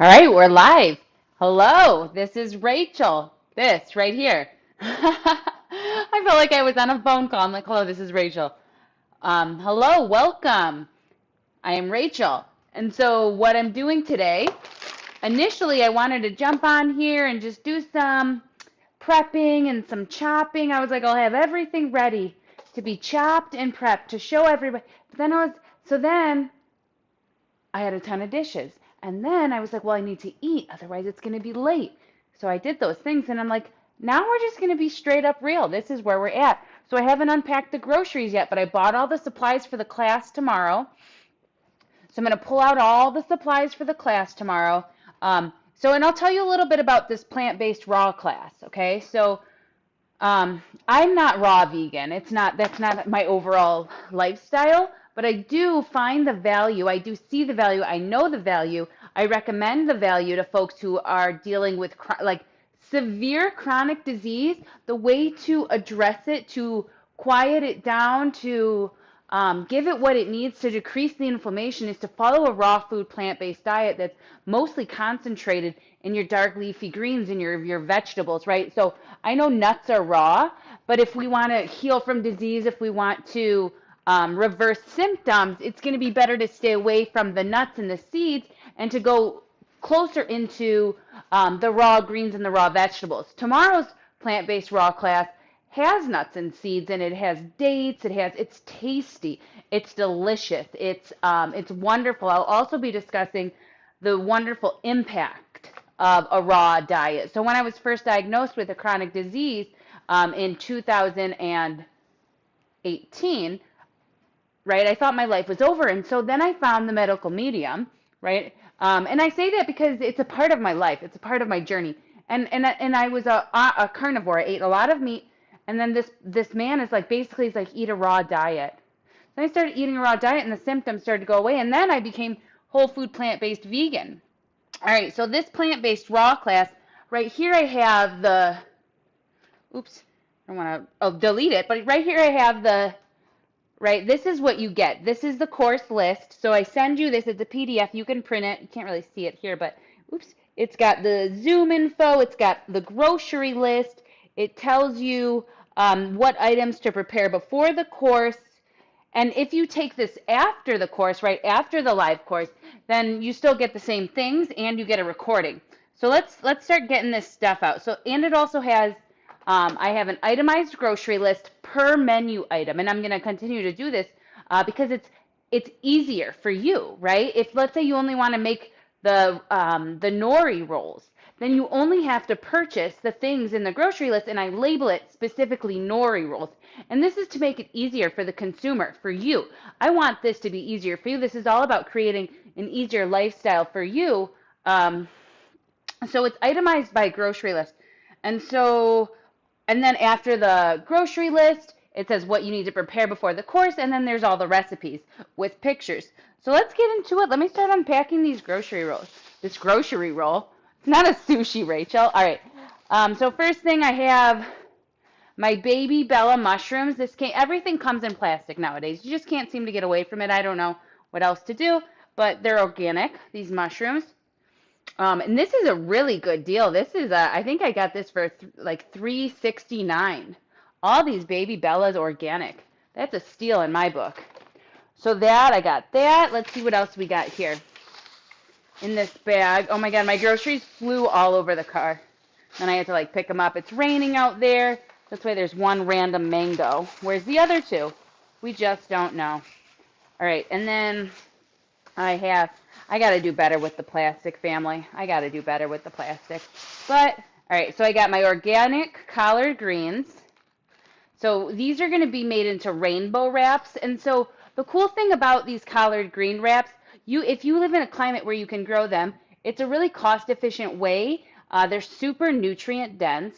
All right, we're live. Hello, this is Rachel. This right here. I felt like I was on a phone call. I'm like, hello, this is Rachel. Hello, welcome. I am Rachel. And so, what I'm doing today, initially, I wanted to jump on here and just do some prepping and some chopping. I was like, I'll have everything ready to be chopped and prepped to show everybody. But then then I had a ton of dishes. And then I was like, well, I need to eat, otherwise it's going to be late. So I did those things, and I'm like, now we're just going to be straight up real. This is where we're at. So I haven't unpacked the groceries yet, but I bought all the supplies for the class tomorrow. So I'm going to pull out all the supplies for the class tomorrow. And I'll tell you a little bit about this plant-based raw class, okay? I'm not raw vegan. That's not my overall lifestyle, but I do find the value. I do see the value. I know the value. I recommend the value to folks who are dealing with like severe chronic disease. The way to address it, to quiet it down, to give it what it needs to decrease the inflammation is to follow a raw food plant-based diet that's mostly concentrated in your dark leafy greens and your vegetables, right? So I know nuts are raw, but if we want to heal from disease, if we want to reverse symptoms, it's going to be better to stay away from the nuts and the seeds and to go closer into the raw greens and the raw vegetables. Tomorrow's plant-based raw class has nuts and seeds and it has dates, it's tasty, it's delicious, it's wonderful. I'll also be discussing the wonderful impact of a raw diet. So when I was first diagnosed with a chronic disease in 2018, right, I thought my life was over. And so then I found the medical medium, right? And I say that because it's a part of my life. It's a part of my journey. And I was a carnivore. I ate a lot of meat. And then this man is like, basically, he's like, eat a raw diet. Then I started eating a raw diet and the symptoms started to go away. And then I became whole food plant-based vegan. All right, so this plant-based raw class, right here I have oops, I don't want to, delete it. But right here I have right, this is what you get. This is the course list. So I send you this. It's a PDF. You can print it. You can't really see it here, but oops. It's got the Zoom info. It's got the grocery list. It tells you what items to prepare before the course. And if you take this after the course, right after the live course, then you still get the same things and you get a recording. So let's start getting this stuff out. So, and it also has I have an itemized grocery list per menu item, and I'm going to continue to do this because it's easier for you, right? If let's say you only want to make the nori rolls, then you only have to purchase the things in the grocery list, and I label it specifically nori rolls. And this is to make it easier for the consumer, for you. I want this to be easier for you. This is all about creating an easier lifestyle for you. So it's itemized by grocery list. And so and then after the grocery list, it says what you need to prepare before the course, and then there's all the recipes with pictures. So let's get into it. Let me start unpacking these grocery rolls. This grocery roll. It's not a sushi, Rachel. All right. So first thing I have my Baby Bella mushrooms. Everything comes in plastic nowadays. You just can't seem to get away from it. I don't know what else to do, but they're organic, these mushrooms. And this is a really good deal. I think I got this for like $3.69. All these Baby Bellas organic. That's a steal in my book. So I got that. Let's see what else we got here in this bag. Oh my God, my groceries flew all over the car. And I had to like pick them up. It's raining out there. That's why there's one random mango. Where's the other two? We just don't know. All right, and then I got to do better with the plastic, family. I got to do better with the plastic. But, all right, so I got my organic collard greens. So these are going to be made into rainbow wraps. And so the cool thing about these collard green wraps, if you live in a climate where you can grow them, it's a really cost-efficient way. They're super nutrient dense,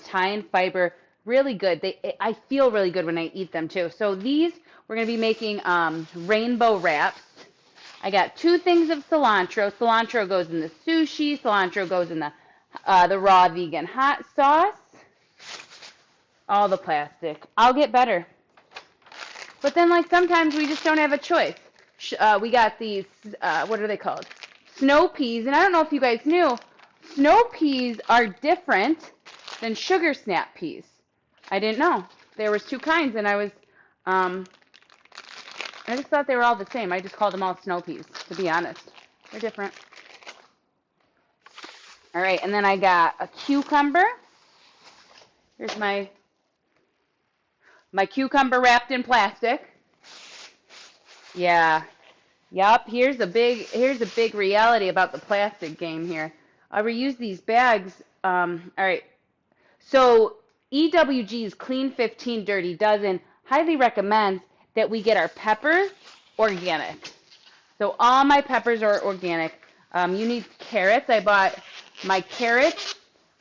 high in fiber, really good. I feel really good when I eat them too. So these, we're going to be making rainbow wraps. I got 2 things of cilantro. Cilantro goes in the sushi. Cilantro goes in the raw vegan hot sauce. All the plastic. I'll get better. But then, like, sometimes we just don't have a choice. We got these, what are they called? snow peas, and I don't know if you guys knew, snow peas are different than sugar snap peas. I didn't know. There was two kinds, and I just thought they were all the same. I just called them all snow peas, to be honest. They're different. All right, and then I got a cucumber. Here's my cucumber wrapped in plastic. Yeah. Yep, here's a big reality about the plastic game here. I reuse these bags. All right. So EWG's Clean 15 Dirty Dozen highly recommends that we get our peppers organic. So all my peppers are organic. You need carrots. I bought my carrots.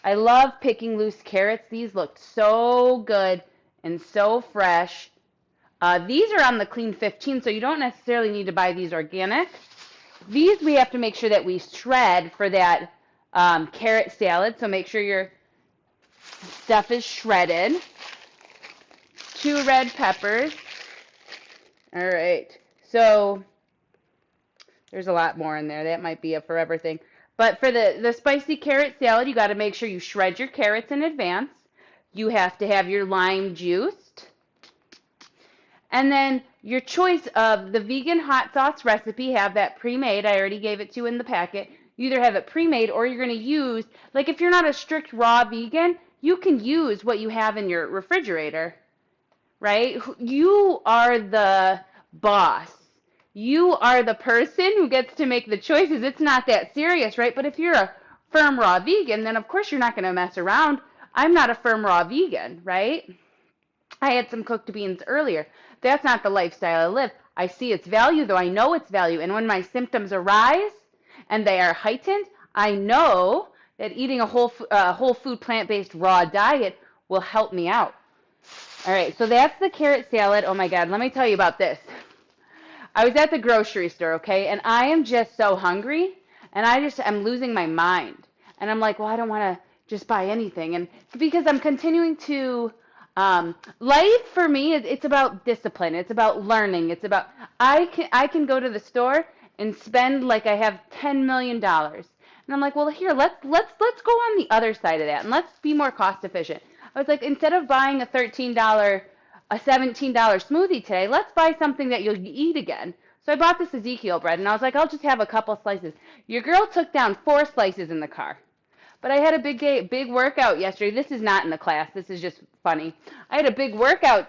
I love picking loose carrots. These looked so good and so fresh. These are on the Clean 15, so you don't necessarily need to buy these organic. These we have to make sure that we shred for that carrot salad, so make sure your stuff is shredded. 2 red peppers. All right, so there's a lot more in there. That might be a forever thing. But for the spicy carrot salad, you got to make sure you shred your carrots in advance. You have to have your lime juiced. And then your choice of the vegan hot sauce recipe, have that pre-made. I already gave it to you in the packet. You either have it pre-made or you're going to use, like if you're not a strict raw vegan, you can use what you have in your refrigerator, right? You are the boss. You are the person who gets to make the choices. It's not that serious, right? But if you're a firm raw vegan, then of course you're not going to mess around. I'm not a firm raw vegan, right? I had some cooked beans earlier. That's not the lifestyle I live. I see its value, though I know its value. And when my symptoms arise and they are heightened, I know that eating a whole food plant-based raw diet will help me out. All right, so that's the carrot salad. Oh my God, let me tell you about this. I was at the grocery store, okay, and I am just so hungry, and I'm losing my mind. And I'm like, well, I don't want to just buy anything. And because I'm continuing to life for me it's about discipline. It's about learning. It's about I can go to the store and spend like I have $10 million. And I'm like, well, here, let's go on the other side of that and let's be more cost efficient. I was like, instead of buying a $13, a $17 smoothie today, let's buy something that you'll eat again. So I bought this Ezekiel bread and I was like, I'll just have a couple slices. Your girl took down 4 slices in the car. But I had a big workout yesterday. This is not in the class. This is just funny. I had a big workout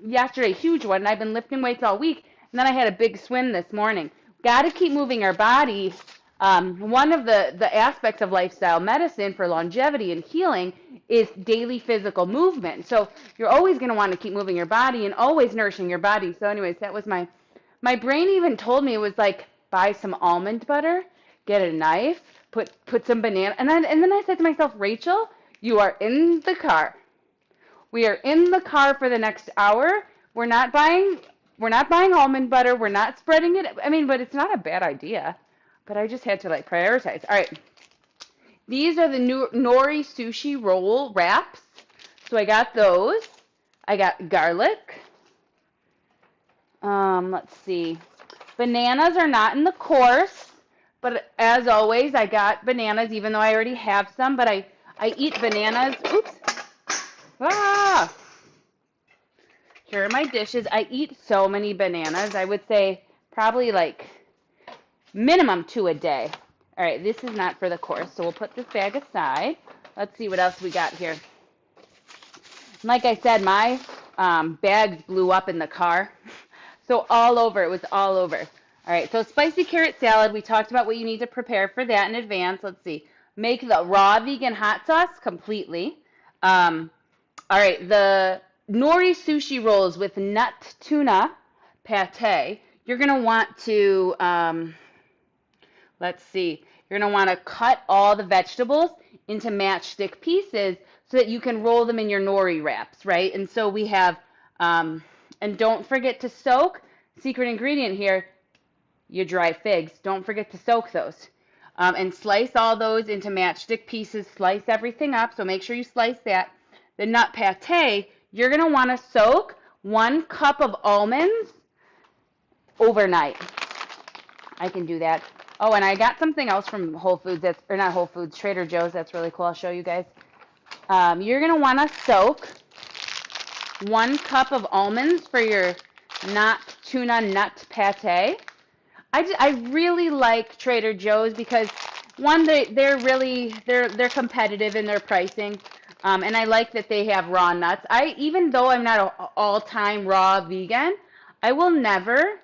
yesterday, huge one, and I've been lifting weights all week. And then I had a big swim this morning. Got to keep moving our body. One of the aspects of lifestyle medicine for longevity and healing is daily physical movement. So you're always going to want to keep moving your body and always nourishing your body. So anyways, that was my brain even told me, it was like, buy some almond butter, get a knife, put some banana, and then I said to myself, Rachel, you are in the car. We are in the car for the next hour. We're not buying almond butter. We're not spreading it. I mean, but it's not a bad idea. But I just had to like prioritize. All right. These are the new nori sushi roll wraps. So I got those. I got garlic. Let's see. Bananas are not in the course. But as always, I got bananas, even though I already have some. But I eat bananas. Oops. Ah! Here are my dishes. I eat so many bananas. I would say probably like minimum 2 a day. All right, this is not for the course, so we'll put this bag aside. Let's see what else we got here. Like I said, my bags blew up in the car. So all over, it was all over. All right, so spicy carrot salad, we talked about what you need to prepare for that in advance. Let's see. Make the raw vegan hot sauce completely. All right, the nori sushi rolls with nut tuna pate. You're going to want to, let's see. You're going to want to cut all the vegetables into matchstick pieces so that you can roll them in your nori wraps, right? And so we have, and don't forget to soak, secret ingredient here, your dry figs. Don't forget to soak those. And slice all those into matchstick pieces. Slice everything up, so make sure you slice that. The nut pate, you're going to want to soak 1 cup of almonds overnight. I can do that. Oh, and I got something else from Whole Foods or not Whole Foods, Trader Joe's. That's really cool. I'll show you guys. You're gonna want to soak 1 cup of almonds for your not tuna nut pate. I really like Trader Joe's because one, they're competitive in their pricing, and I like that they have raw nuts. Even though I'm not an all-time raw vegan, I will never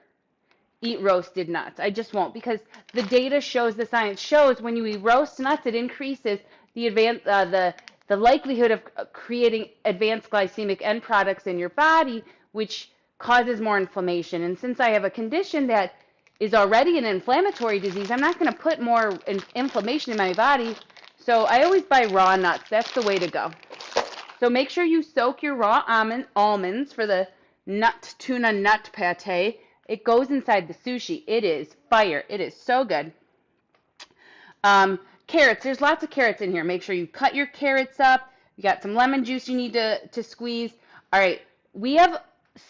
eat roasted nuts. I just won't, because the data shows, the science shows, when you eat roast nuts, it increases the likelihood of creating advanced glycemic end products in your body, which causes more inflammation. And since I have a condition that is already an inflammatory disease, I'm not going to put more inflammation in my body. So I always buy raw nuts. That's the way to go. So make sure you soak your raw almonds for the tuna nut pate. It goes inside the sushi. It is fire. It is so good. Carrots. There's lots of carrots in here. Make sure you cut your carrots up. You got some lemon juice you need to squeeze. All right. We have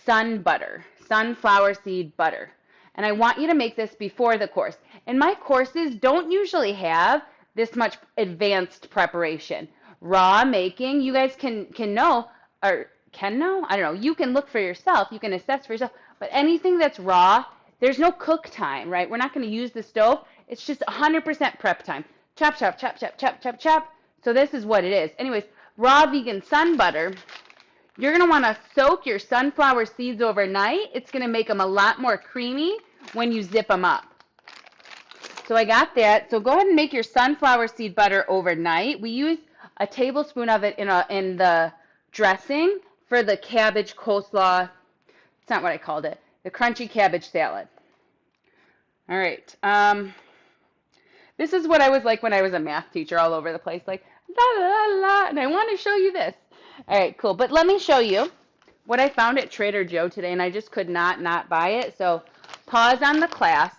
sunflower seed butter. And I want you to make this before the course. And my courses don't usually have this much advanced preparation. Raw making, you guys can know, or can know? I don't know. You can look for yourself. You can assess for yourself. But anything that's raw, there's no cook time, right? We're not going to use the stove. It's just 100% prep time. Chop, chop, chop, chop, chop, chop, chop. So this is what it is. Anyways, raw vegan sun butter. You're going to want to soak your sunflower seeds overnight. It's going to make them a lot more creamy when you zip them up. So I got that. So go ahead and make your sunflower seed butter overnight. We use a tablespoon of it in the dressing for the cabbage coleslaw. It's not what I called it. The crunchy cabbage salad. All right. This is what I was like when I was a math teacher, all over the place, like la la la. And I want to show you this. All right, cool. But let me show you what I found at Trader Joe today, and I just could not buy it. So pause on the class.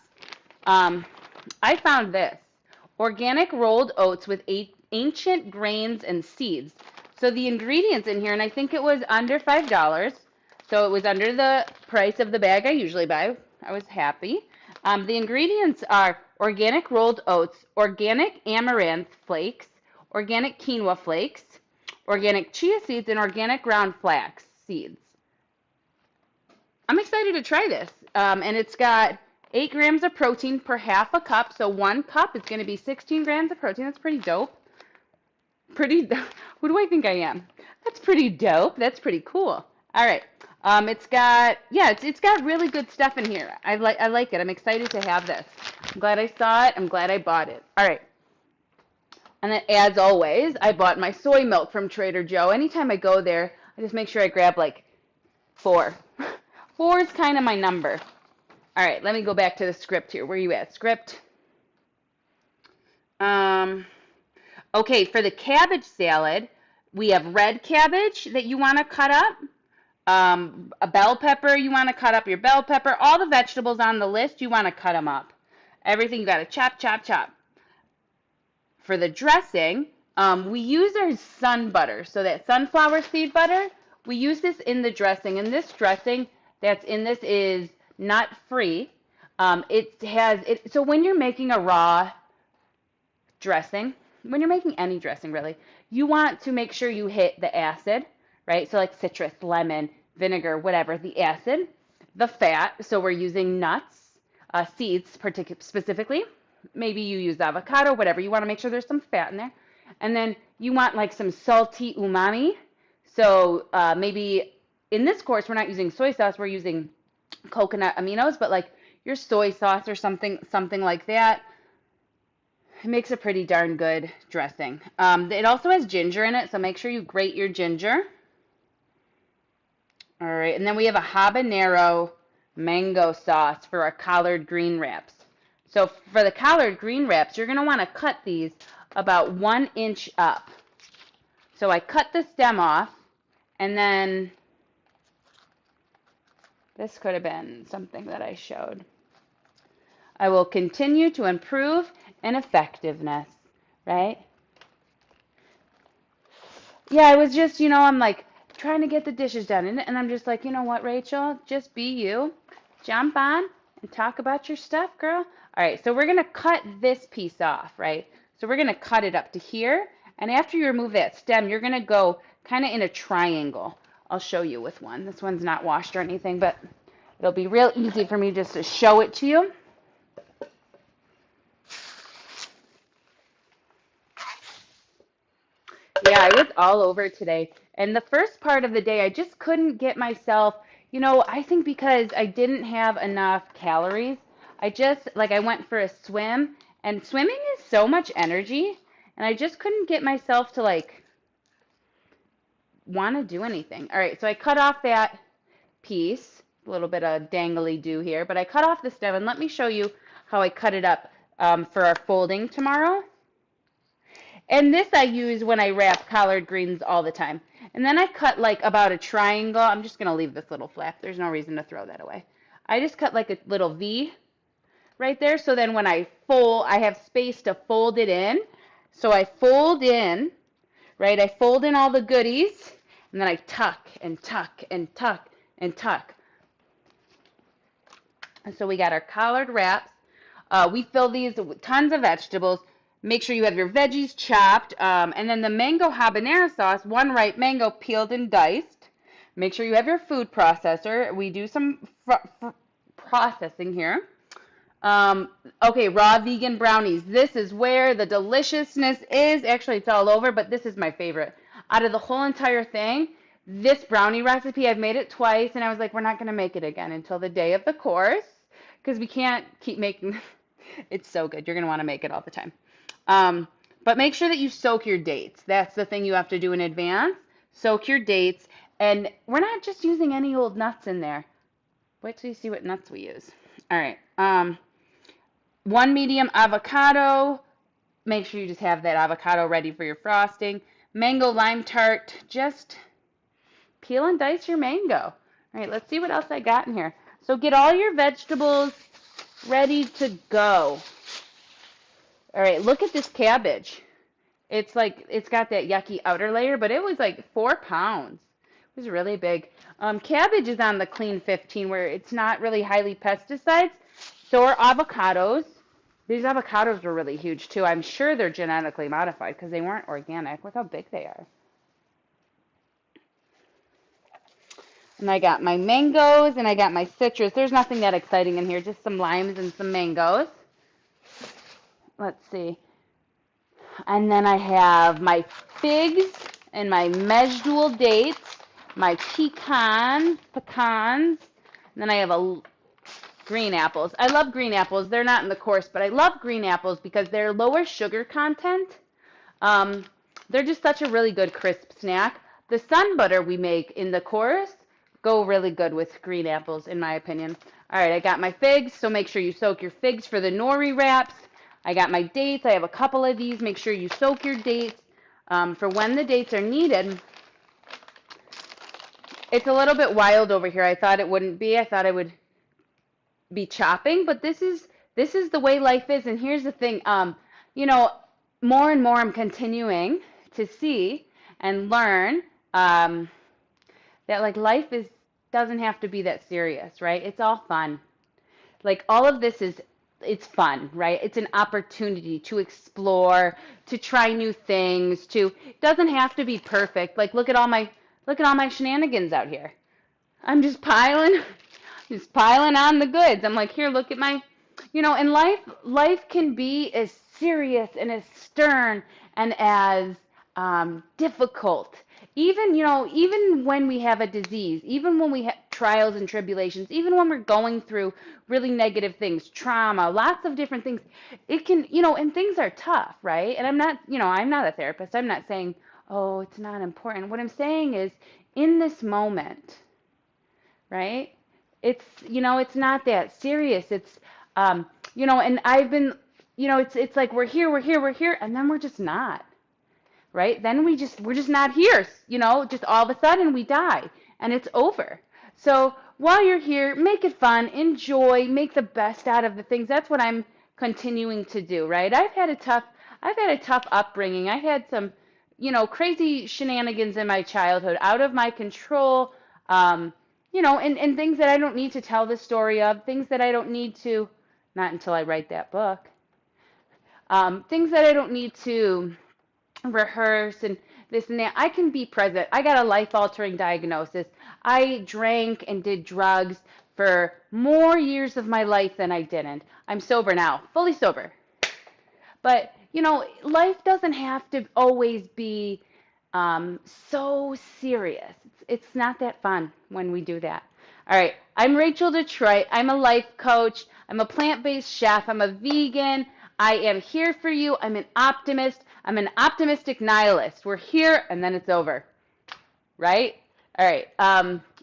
I found this. Organic rolled oats with ancient grains and seeds. So the ingredients in here, and I think it was under $5. So it was under the price of the bag I usually buy. I was happy. The ingredients are organic rolled oats, organic amaranth flakes, organic quinoa flakes, organic chia seeds, and organic ground flax seeds. I'm excited to try this. And it's got 8 grams of protein per half a cup. So 1 cup is going to be 16 grams of protein. That's pretty dope. Who do I think I am? That's pretty dope. That's pretty cool. All right. It's got really good stuff in here. I like it. I'm excited to have this. I'm glad I saw it. I'm glad I bought it. All right. And then, as always, I bought my soy milk from Trader Joe. Anytime I go there, I just make sure I grab like 4. 4 is kind of my number. All right, let me go back to the script here. Where are you at? Script. Okay, for the cabbage salad, we have red cabbage that you want to cut up. A bell pepper, you want to cut up your bell pepper. All the vegetables on the list, you want to cut them up. Everything you got to chop, chop, chop. For the dressing, we use our sun butter. So that sunflower seed butter, we use this in the dressing. And this dressing that's in this is nut-free. So when you're making a raw dressing, when you're making any dressing really, you want to make sure you hit the acid, right? So like citrus, lemon, vinegar, whatever, the acid, the fat. So we're using nuts, seeds specifically. Maybe you use avocado, whatever. You want to make sure there's some fat in there. And then you want like some salty umami. So maybe in this course, we're not using soy sauce. We're using coconut aminos, but like your soy sauce or something like that. It makes a pretty darn good dressing. It also has ginger in it, so make sure you grate your ginger. All right, and then we have a habanero mango sauce for our collard green wraps. So for the collard green wraps, you're going to want to cut these about 1 inch up. So I cut the stem off, and then this could have been something that I showed. I will continue to improve in effectiveness, right? Yeah, I was just, I'm like trying to get the dishes done. And I'm just like, you know what, Rachel? Just be you. Jump on and talk about your stuff, girl. All right, so we're gonna cut this piece off, right? So we're gonna cut it up to here, and after you remove that stem, you're gonna go kind of in a triangle. I'll show you with one. This one's not washed or anything, but it'll be real easy for me just to show it to you. Yeah, I was all over today. And the first part of the day, I just couldn't get myself, I think because I didn't have enough calories. I went for a swim, and swimming is so much energy, and I just couldn't get myself to, want to do anything. All right, so I cut off that piece, a little bit of dangly do here, but I cut off the stem, and let me show you how I cut it up for our folding tomorrow. And this I use when I wrap collard greens all the time. And then I cut like about a triangle. I'm just going to leave this little flap. There's no reason to throw that away. I just cut like a little V right there. So then when I fold, I have space to fold it in. So I fold in, right? I fold in all the goodies. And then I tuck and tuck and tuck and tuck. And so we got our collard wraps. We fill these with tons of vegetables. Make sure you have your veggies chopped. And then the mango habanero sauce, one ripe mango peeled and diced. Make sure you have your food processor. We do some processing here. Okay, raw vegan brownies. This is where the deliciousness is. Actually, it's all over, but this is my favorite. Out of the whole entire thing, this brownie recipe, I've made it twice, and I was like, we're not going to make it again until the day of the course, because we can't keep making. It's so good. You're going to want to make it all the time. But make sure that you soak your dates. That's the thing you have to do in advance. Soak your dates. And we're not just using any old nuts in there. Wait till you see what nuts we use. All right. One medium avocado. Make sure you just have that avocado ready for your frosting. Mango lime tart. Just peel and dice your mango. All right, let's see what else I got in here. So get all your vegetables ready to go. All right, look at this cabbage. It's got that yucky outer layer, but it was like 4 pounds. It was really big. Cabbage is on the clean 15 where it's not really highly pesticides. So are avocados. These avocados were really huge too. I'm sure they're genetically modified because they weren't organic. Look how big they are. And I got my mangoes and I got my citrus. There's nothing that exciting in here, just some limes and some mangoes. Let's see. And then I have my figs and my medjool dates, my pecans, and then I have green apples. I love green apples. They're not in the course, but I love green apples because they're lower sugar content. They're just such a really good crisp snack. The sun butter we make in the course go really good with green apples, in my opinion. All right, I got my figs, so make sure you soak your figs for the nori wraps. I got my dates. I have a couple of these. Make sure you soak your dates for when the dates are needed. It's a little bit wild over here. I thought it wouldn't be. I thought I would be chopping, but this is the way life is. And here's the thing, more and more I'm continuing to see and learn that like life doesn't have to be that serious, right? It's all fun. Like all of this it's fun, right? It's an opportunity to explore, to try new things, it doesn't have to be perfect. Like look at all my shenanigans out here. I'm just piling on the goods. I'm like, here, look at my, and life can be as serious and as stern and as difficult. Even when we have a disease, even when we have trials and tribulations, even when we're going through really negative things, trauma, lots of different things, it can, and things are tough, right? And I'm not a therapist. I'm not saying, oh, it's not important. What I'm saying is, in this moment, right? It's not that serious. It's, and I've been, it's like we're here, and then we're just not. Right? Then we're just not here, just all of a sudden we die and it's over. So while you're here, make it fun, enjoy, make the best out of the things. That's what I'm continuing to do, right? I've had a tough upbringing. I had some, crazy shenanigans in my childhood, out of my control. and things that I don't need to tell the story of, things that I don't need to, not until I write that book, things that I don't need to rehearse and this and that. I can be present. I got a life-altering diagnosis. I drank and did drugs for more years of my life than I didn't. I'm sober now, fully sober. But, life doesn't have to always be so serious. It's not that fun when we do that. All right, I'm Rachel Detroit. I'm a life coach. I'm a plant-based chef. I'm a vegan. I am here for you. I'm an optimist. I'm an optimistic nihilist. We're here and then it's over, right? All right.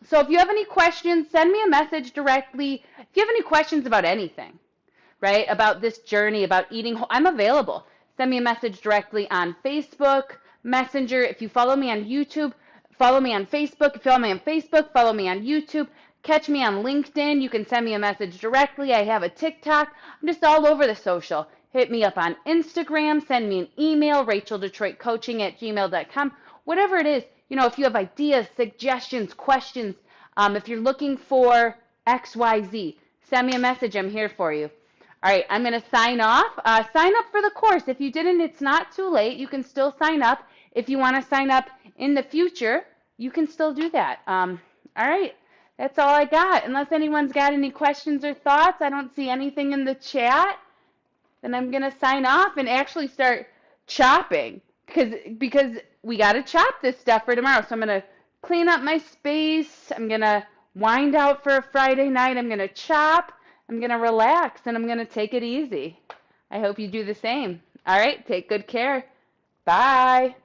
So if you have any questions, send me a message directly. If you have any questions about anything, right, about this journey, about eating whole, I'm available. Send me a message directly on Facebook, Messenger. If you follow me on YouTube, follow me on Facebook. If you follow me on Facebook, follow me on YouTube. Catch me on LinkedIn. You can send me a message directly. I have a TikTok. I'm just all over the social. Hit me up on Instagram. Send me an email, racheldetroitcoaching@gmail.com. Whatever it is, if you have ideas, suggestions, questions, if you're looking for XYZ, send me a message. I'm here for you. All right, I'm going to sign off. Sign up for the course. If you didn't, it's not too late. You can still sign up. If you want to sign up in the future, you can still do that. All right, that's all I got. Unless anyone's got any questions or thoughts, I don't see anything in the chat. Then I'm going to sign off and actually start chopping because we got to chop this stuff for tomorrow. So I'm going to clean up my space. I'm going to wind out for a Friday night. I'm going to chop. I'm going to relax and I'm going to take it easy. I hope you do the same. All right, take good care. Bye.